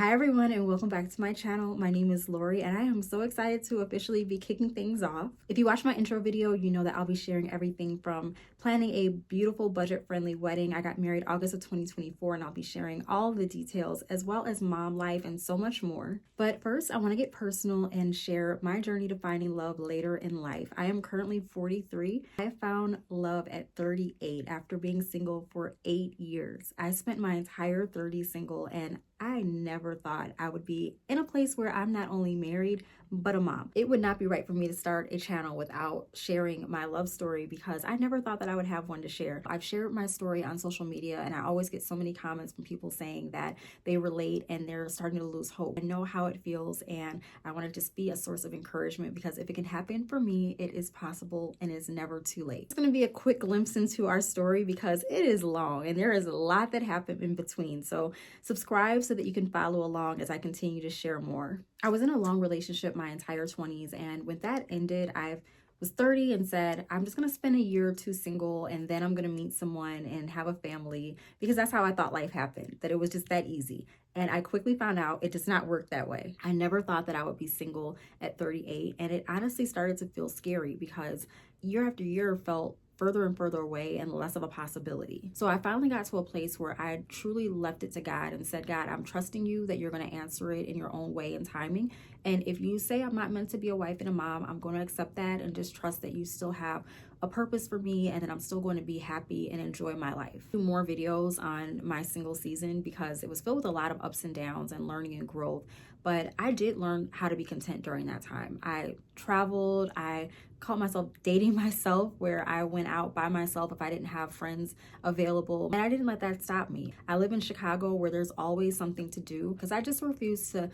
Hi everyone, and welcome back to my channel. My name is Lori and I am so excited to officially be kicking things off. If you watched my intro video, you know that I'll be sharing everything from planning a beautiful budget-friendly wedding. I got married August of 2024 and I'll be sharing all the details as well as mom life and so much more. But first, I want to get personal and share my journey to finding love later in life. I am currently 43. I found love at 38 after being single for 8 years. I spent my entire 30s single and I never thought I would be in a place where I'm not only married, but a mom. It would not be right for me to start a channel without sharing my love story because I never thought that I would have one to share. I've shared my story on social media and I always get so many comments from people saying that they relate and they're starting to lose hope. I know how it feels and I want to just be a source of encouragement because if it can happen for me, it is possible and it's never too late. It's going to be a quick glimpse into our story because it is long and there is a lot that happened in between. So subscribe so that you can follow along as I continue to share more. I was in a long relationship my entire 20s, and when that ended, I was 30 and said, I'm just going to spend a year or two single and then I'm going to meet someone and have a family because that's how I thought life happened, that it was just that easy. And I quickly found out it does not work that way. I never thought that I would be single at 38, and it honestly started to feel scary because year after year felt further and further away and less of a possibility. So I finally got to a place where I truly left it to God and said, God, I'm trusting you that you're going to answer it in your own way and timing. And if you say I'm not meant to be a wife and a mom, I'm going to accept that and just trust that you still have a purpose for me and that I'm still going to be happy and enjoy my life. Do more videos on my single season because it was filled with a lot of ups and downs and learning and growth. But I did learn how to be content during that time. I traveled, I caught myself dating myself where I went out by myself if I didn't have friends available. And I didn't let that stop me. I live in Chicago where there's always something to do because I just refused to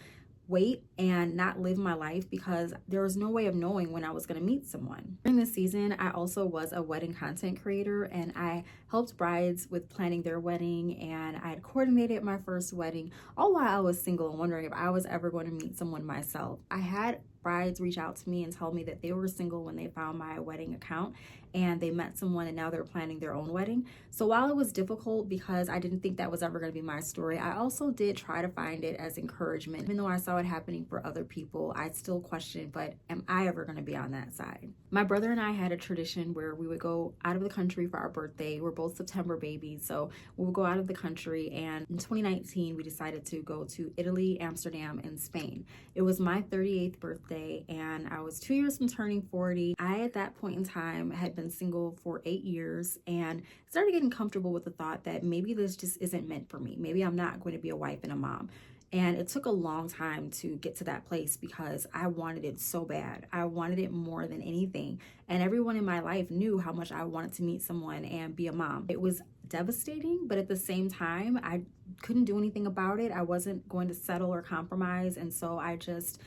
wait and not live my life because there was no way of knowing when I was going to meet someone. During this season, I also was a wedding content creator and I helped brides with planning their wedding, and I had coordinated my first wedding all while I was single and wondering if I was ever going to meet someone myself. I had brides reach out to me and tell me that they were single when they found my wedding account and they met someone and now they're planning their own wedding. So while it was difficult because I didn't think that was ever going to be my story, I also did try to find it as encouragement. Even though I saw it happening for other people, I still questioned, but am I ever going to be on that side? My brother and I had a tradition where we would go out of the country for our birthday. We're both September babies, so we would go out of the country, and in 2019 we decided to go to Italy, Amsterdam, and Spain. It was my 38th birthday and I was 2 years from turning 40. I at that point in time had been single for 8 years and started getting comfortable with the thought that maybe this just isn't meant for me. Maybe I'm not going to be a wife and a mom. And it took a long time to get to that place because I wanted it so bad. I wanted it more than anything. And everyone in my life knew how much I wanted to meet someone and be a mom. It was devastating, but at the same time, I couldn't do anything about it. I wasn't going to settle or compromise. And so I just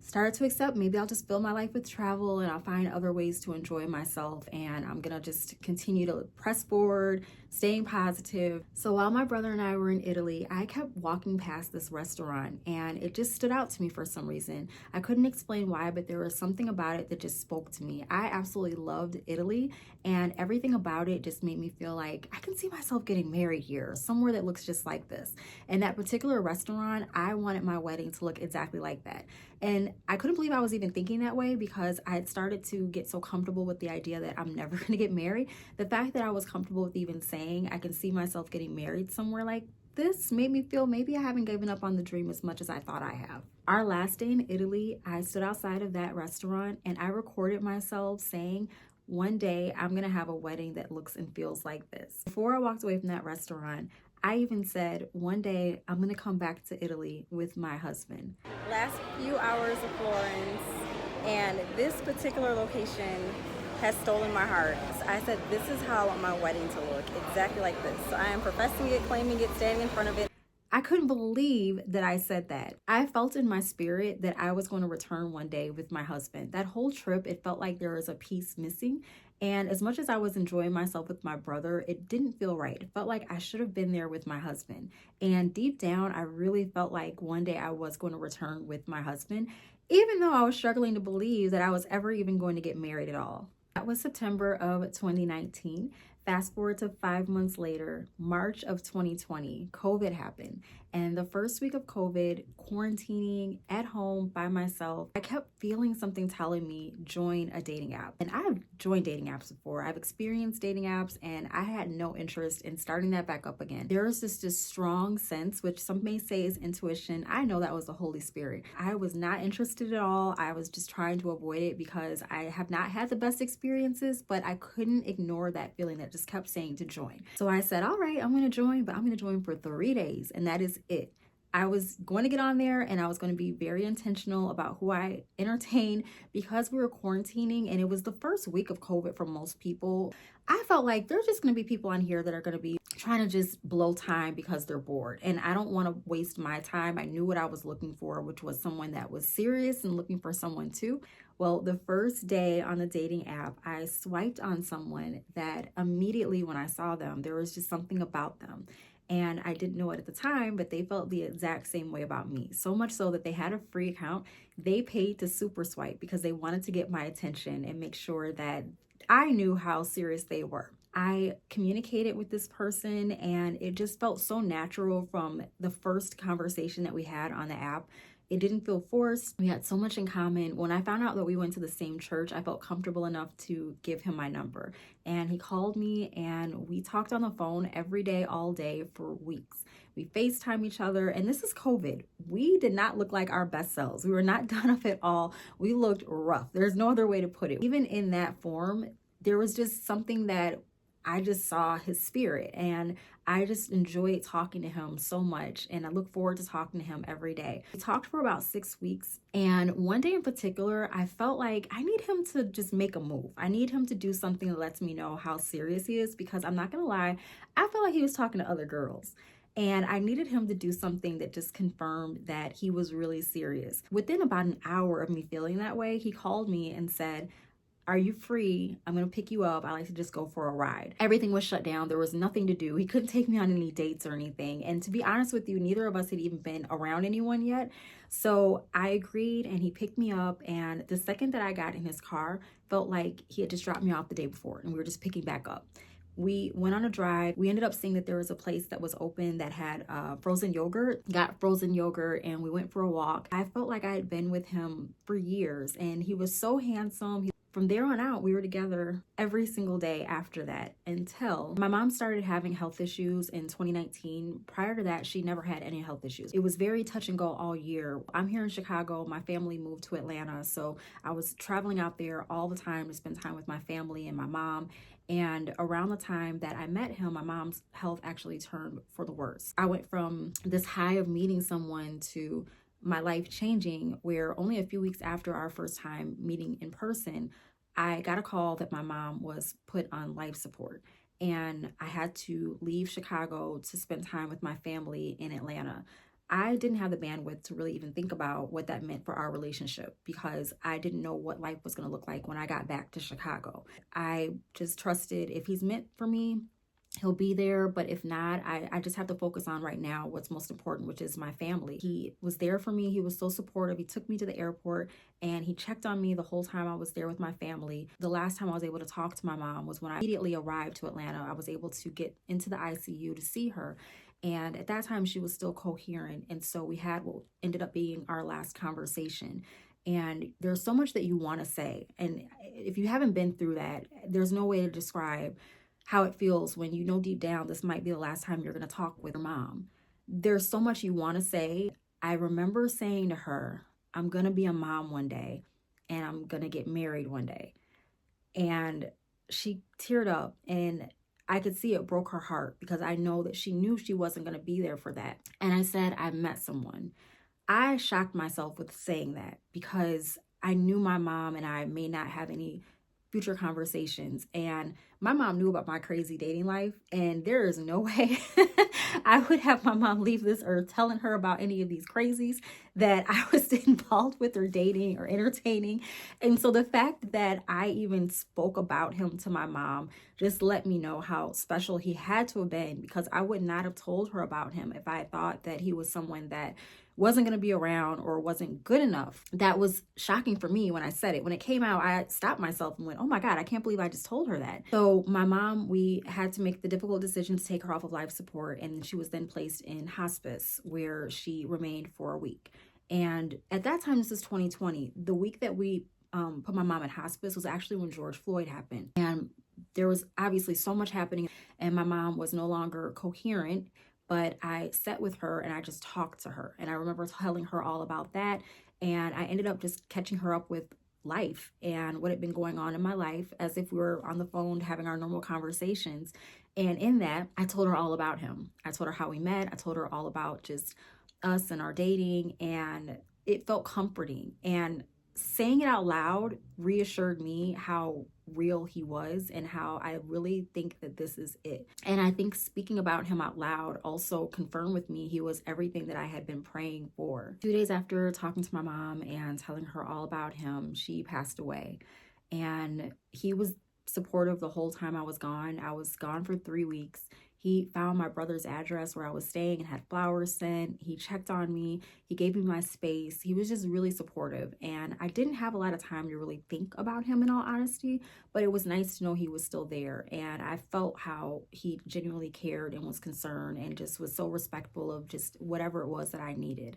started to accept maybe I'll just fill my life with travel and I'll find other ways to enjoy myself, and I'm gonna just continue to press forward, staying positive. So while my brother and I were in Italy, I kept walking past this restaurant and it just stood out to me for some reason. I couldn't explain why, but there was something about it that just spoke to me. I absolutely loved Italy and everything about it just made me feel like I can see myself getting married here, somewhere that looks just like this. And that particular restaurant, I wanted my wedding to look exactly like that. And I couldn't believe I was even thinking that way because I had started to get so comfortable with the idea that I'm never going to get married. The fact that I was comfortable with even saying I can see myself getting married somewhere like this made me feel maybe I haven't given up on the dream as much as I thought I have. Our last day in Italy, I stood outside of that restaurant and I recorded myself saying, one day I'm going to have a wedding that looks and feels like this. Before I walked away from that restaurant, I even said, one day I'm gonna come back to Italy with my husband. Last few hours of Florence, and this particular location has stolen my heart. I said, this is how I want my wedding to look, exactly like this. So I am professing it, claiming it, standing in front of it. I couldn't believe that I said that. I felt in my spirit that I was going to return one day with my husband. That whole trip, it felt like there was a piece missing. And as much as I was enjoying myself with my brother, it didn't feel right. It felt like I should have been there with my husband. And deep down, I really felt like one day I was going to return with my husband, even though I was struggling to believe that I was ever even going to get married at all. That was September of 2019. Fast forward to 5 months later, March of 2020, COVID happened. And the first week of COVID, quarantining at home by myself, I kept feeling something telling me join a dating app. And I've joined dating apps before. I've experienced dating apps and I had no interest in starting that back up again. There was just this strong sense, which some may say is intuition. I know that was the Holy Spirit. I was not interested at all. I was just trying to avoid it because I have not had the best experiences, but I couldn't ignore that feeling that just kept saying to join. So I said, all right, I'm going to join, but I'm going to join for 3 days. And that is it. I was going to get on there and I was going to be very intentional about who I entertain because we were quarantining and it was the first week of COVID for most people. I felt like there's just going to be people on here that are going to be trying to just blow time because they're bored. And I don't want to waste my time. I knew what I was looking for, which was someone that was serious and looking for someone too. Well, the first day on the dating app, I swiped on someone that immediately when I saw them, there was just something about them. And I didn't know it at the time, but they felt the exact same way about me. So much so that they had a free account. They paid to super swipe because they wanted to get my attention and make sure that I knew how serious they were. I communicated with this person and it just felt so natural from the first conversation that we had on the app. It didn't feel forced. We had so much in common. When I found out that we went to the same church, I felt comfortable enough to give him my number. And he called me and we talked on the phone every day, all day for weeks. We FaceTime each other, and this is COVID. We did not look like our best selves. We were not done up at all. We looked rough. There's no other way to put it. Even in that form, there was just something that I just saw his spirit and I just enjoyed talking to him so much. And I look forward to talking to him every day. We talked for about 6 weeks. And one day in particular, I felt like I need him to just make a move. I need him to do something that lets me know how serious he is, because I'm not going to lie, I felt like he was talking to other girls. And I needed him to do something that just confirmed that he was really serious. Within about an hour of me feeling that way, he called me and said, "Are you free? I'm going to pick you up. I like to just go for a ride." Everything was shut down. There was nothing to do. He couldn't take me on any dates or anything. And to be honest with you, neither of us had even been around anyone yet. So I agreed and he picked me up. And the second that I got in his car, felt like he had just dropped me off the day before and we were just picking back up. We went on a drive. We ended up seeing that there was a place that was open that had frozen yogurt. Got frozen yogurt and we went for a walk. I felt like I had been with him for years and he was so handsome. From there on out, we were together every single day after that until my mom started having health issues in 2019. Prior to that, she never had any health issues. It was very touch and go all year. I'm here in Chicago. My family moved to Atlanta. So I was traveling out there all the time to spend time with my family and my mom. And around the time that I met him, my mom's health actually turned for the worse. I went from this high of meeting someone to my life changing, where only a few weeks after our first time meeting in person, I got a call that my mom was put on life support. And I had to leave Chicago to spend time with my family in Atlanta. I didn't have the bandwidth to really even think about what that meant for our relationship because I didn't know what life was going to look like when I got back to Chicago. I just trusted if he's meant for me, he'll be there. But if not, I just have to focus on right now what's most important, which is my family. He was there for me. He was so supportive. He took me to the airport and he checked on me the whole time I was there with my family. The last time I was able to talk to my mom was when I immediately arrived to Atlanta. I was able to get into the ICU to see her. And at that time, she was still coherent. And so we had what ended up being our last conversation. And there's so much that you want to say. And if you haven't been through that, there's no way to describe how it feels when you know deep down this might be the last time you're going to talk with your mom. There's so much you want to say. I remember saying to her, I'm going to be a mom one day and I'm going to get married one day. And she teared up and I could see it broke her heart because I know that she knew she wasn't going to be there for that. And I said, I met someone. I shocked myself with saying that because I knew my mom and I may not have any future conversations. And my mom knew about my crazy dating life. And there is no way I would have my mom leave this earth telling her about any of these crazies that I was involved with or dating or entertaining. And so the fact that I even spoke about him to my mom just let me know how special he had to have been, because I would not have told her about him if I thought that he was someone that wasn't going to be around or wasn't good enough. That was shocking for me when I said it. When it came out, I stopped myself and went, oh my God, I can't believe I just told her that. So my mom, we had to make the difficult decision to take her off of life support, and she was then placed in hospice where she remained for a week. And at that time, this is 2020, the week that we put my mom in hospice was actually when George Floyd happened. And there was obviously so much happening, and my mom was no longer coherent, but I sat with her and I just talked to her. And I remember telling her all about that. And I ended up just catching her up with life and what had been going on in my life, as if we were on the phone having our normal conversations. And in that, I told her all about him. I told her how we met. I told her all about just us and our dating, and it felt comforting. And saying it out loud reassured me how real he was and how I really think that this is it. And I think speaking about him out loud also confirmed with me he was everything that I had been praying for. 2 days after talking to my mom and telling her all about him, she passed away. And he was supportive the whole time I was gone. I was gone for 3 weeks. He found my brother's address where I was staying and had flowers sent. He checked on me. He gave me my space. He was just really supportive. And I didn't have a lot of time to really think about him, in all honesty, but it was nice to know he was still there. And I felt how he genuinely cared and was concerned and just was so respectful of just whatever it was that I needed.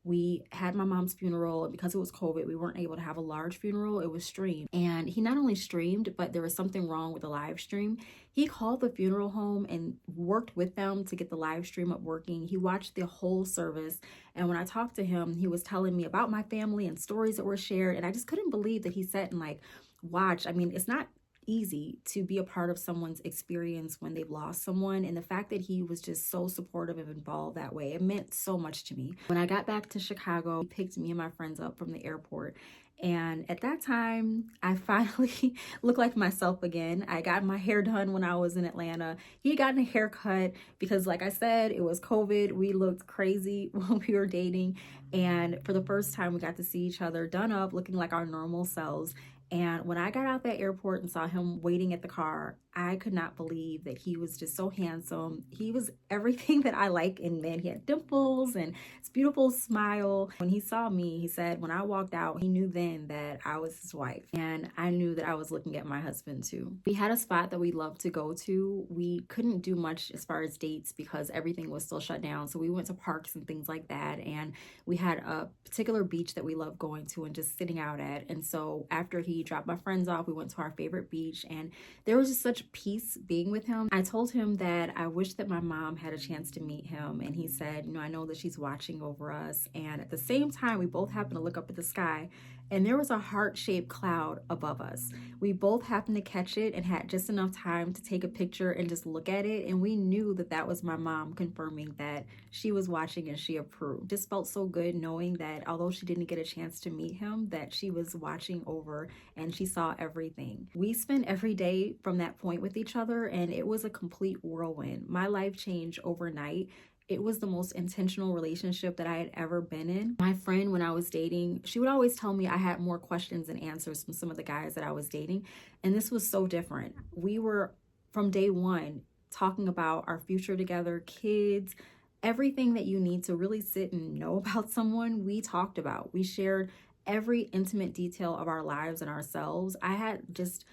We had my mom's funeral, and because it was COVID, we weren't able to have a large funeral. It was streamed. And he not only streamed, but there was something wrong with the live stream. He called the funeral home and worked with them to get the live stream up working. He watched the whole service. And when I talked to him, he was telling me about my family and stories that were shared. And I just couldn't believe that he sat and watched. I mean, it's not easy to be a part of someone's experience when they've lost someone, and the fact that he was just so supportive and involved that way, it meant so much to me. When I got back to Chicago, he picked me and my friends up from the airport, and at that time I finally looked like myself again. I got my hair done when I was in Atlanta. He had gotten a haircut because, like I said, it was COVID. We looked crazy when we were dating, and for the first time we got to see each other done up, looking like our normal selves. And when I got out that airport and saw him waiting at the car, I could not believe that he was just so handsome. He was everything that I like in men. He had dimples and this beautiful smile. When he saw me, he said, when I walked out, he knew then that I was his wife. And I knew that I was looking at my husband too. We had a spot that we loved to go to. We couldn't do much as far as dates because everything was still shut down. So we went to parks and things like that. And we had a particular beach that we loved going to and just sitting out at. And so after he dropped my friends off, we went to our favorite beach, and there was just such peace being with him. I told him that I wish that my mom had a chance to meet him, and he said, I know that she's watching over us. And at the same time, we both happened to look up at the sky, and there was a heart-shaped cloud above us. We both happened to catch it and had just enough time to take a picture and just look at it, and we knew that that was my mom confirming that she was watching and she approved. Just felt so good knowing that although she didn't get a chance to meet him, that she was watching over and she saw everything. We spent every day from that point with each other, and it was a complete whirlwind. My life changed overnight. It was the most intentional relationship that I had ever been in. My friend, when I was dating, she would always tell me I had more questions than answers from some of the guys that I was dating. And this was so different. We were, from day one, talking about our future together, kids, everything that you need to really sit and know about someone, we talked about. We shared every intimate detail of our lives and ourselves. I had just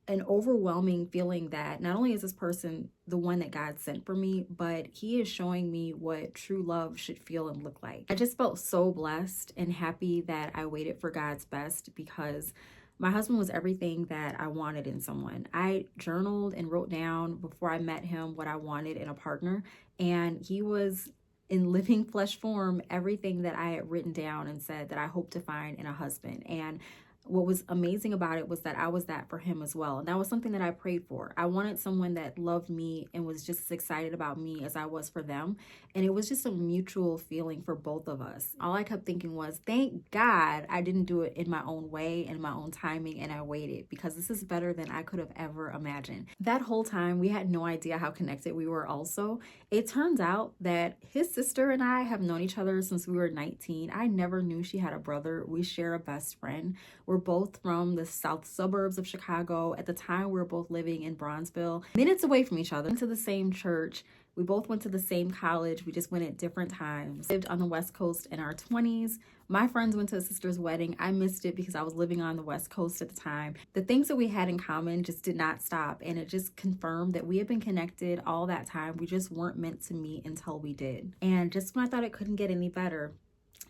an overwhelming feeling that not only is this person the one that God sent for me, but he is showing me what true love should feel and look like. I just felt so blessed and happy that I waited for God's best, because my husband was everything that I wanted in someone. I journaled and wrote down before I met him what I wanted in a partner, and he was in living flesh form everything that I had written down and said that I hope to find in a husband. And what was amazing about it was that I was that for him as well. And that was something that I prayed for. I wanted someone that loved me and was just as excited about me as I was for them. And it was just a mutual feeling for both of us. All I kept thinking was, thank God I didn't do it in my own way and my own timing, and I waited, because this is better than I could have ever imagined. That whole time, we had no idea how connected we were also. It turns out that his sister and I have known each other since we were 19. I never knew she had a brother. We share a best friend. We're both from the south suburbs of Chicago. At the time, we were both living in Bronzeville, minutes away from each other, into the same church. We both went to the same college. We just went at different times. Lived on the West Coast in our 20s. My friends went to a sister's wedding. I missed it because I was living on the West Coast at the time. The things that we had in common just did not stop, and it just confirmed that we had been connected all that time. We just weren't meant to meet until we did. And just when I thought it couldn't get any better,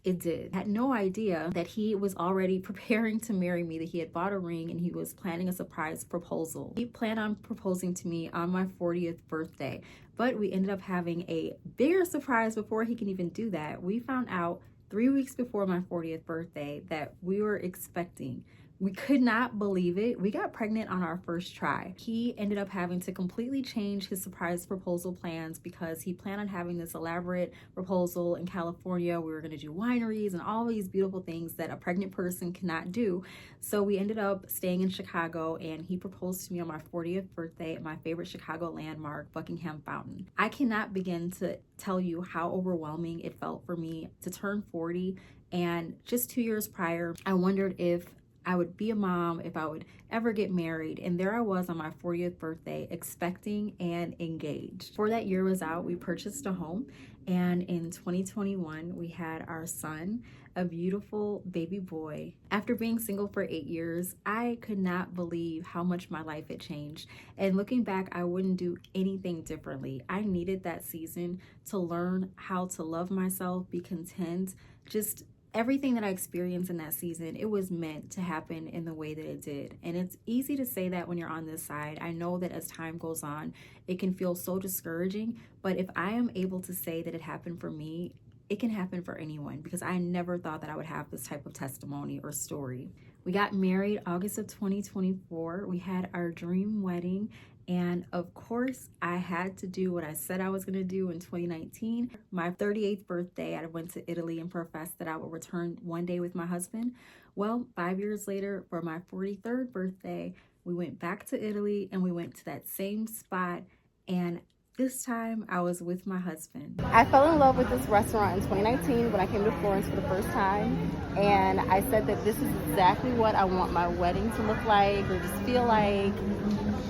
it did. I had no idea that he was already preparing to marry me, that he had bought a ring and he was planning a surprise proposal. He planned on proposing to me on my 40th birthday, but we ended up having a bigger surprise before he can even do that. We found out 3 weeks before my 40th birthday that we were expecting. We could not believe it. We got pregnant on our first try. He ended up having to completely change his surprise proposal plans because he planned on having this elaborate proposal in California. We were going to do wineries and all these beautiful things that a pregnant person cannot do. So we ended up staying in Chicago, and he proposed to me on my 40th birthday at my favorite Chicago landmark, Buckingham Fountain. I cannot begin to tell you how overwhelming it felt for me to turn 40. And just 2 years prior, I wondered if I would be a mom, if I would ever get married. And there I was on my 40th birthday, expecting and engaged. Before that year was out, we purchased a home. And in 2021, we had our son, a beautiful baby boy. After being single for 8 years, I could not believe how much my life had changed. And looking back, I wouldn't do anything differently. I needed that season to learn how to love myself, be content, just everything that I experienced in that season. It was meant to happen in the way that it did. And it's easy to say that when you're on this side. I know that as time goes on, it can feel so discouraging. But if I am able to say that it happened for me, it can happen for anyone, because I never thought that I would have this type of testimony or story. We got married August of 2024. We had our dream wedding. And of course, I had to do what I said I was going to do in 2019. My 38th birthday, I went to Italy and professed that I would return one day with my husband. Well, 5 years later, for my 43rd birthday, we went back to Italy and we went to that same spot. And this time I was with my husband. I fell in love with this restaurant in 2019 when I came to Florence for the first time. And I said that this is exactly what I want my wedding to look like or just feel like.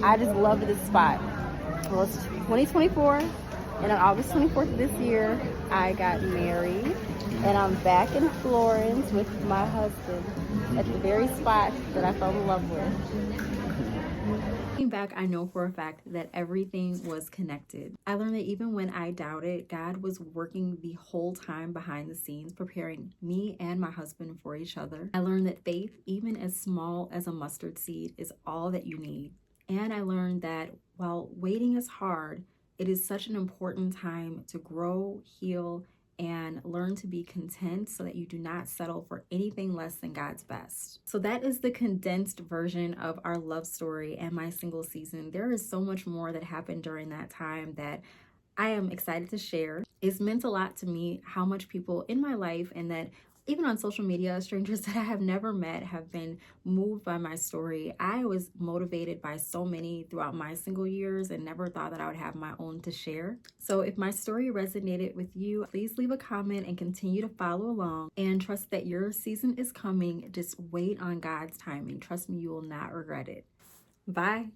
I just love this spot. Well, it's 2024, and on August 24th of this year, I got married, and I'm back in Florence with my husband at the very spot that I fell in love with. Looking back, I know for a fact that everything was connected. I learned that even when I doubted, God was working the whole time behind the scenes, preparing me and my husband for each other. I learned that faith, even as small as a mustard seed, is all that you need. And I learned that while waiting is hard, it is such an important time to grow, heal, and learn to be content so that you do not settle for anything less than God's best. So that is the condensed version of our love story and my single season. There is so much more that happened during that time that I am excited to share. It's meant a lot to me how much people in my life, and that even on social media, strangers that I have never met have been moved by my story. I was motivated by so many throughout my single years and never thought that I would have my own to share. So if my story resonated with you, please leave a comment and continue to follow along, and trust that your season is coming. Just wait on God's timing. Trust me, you will not regret it. Bye.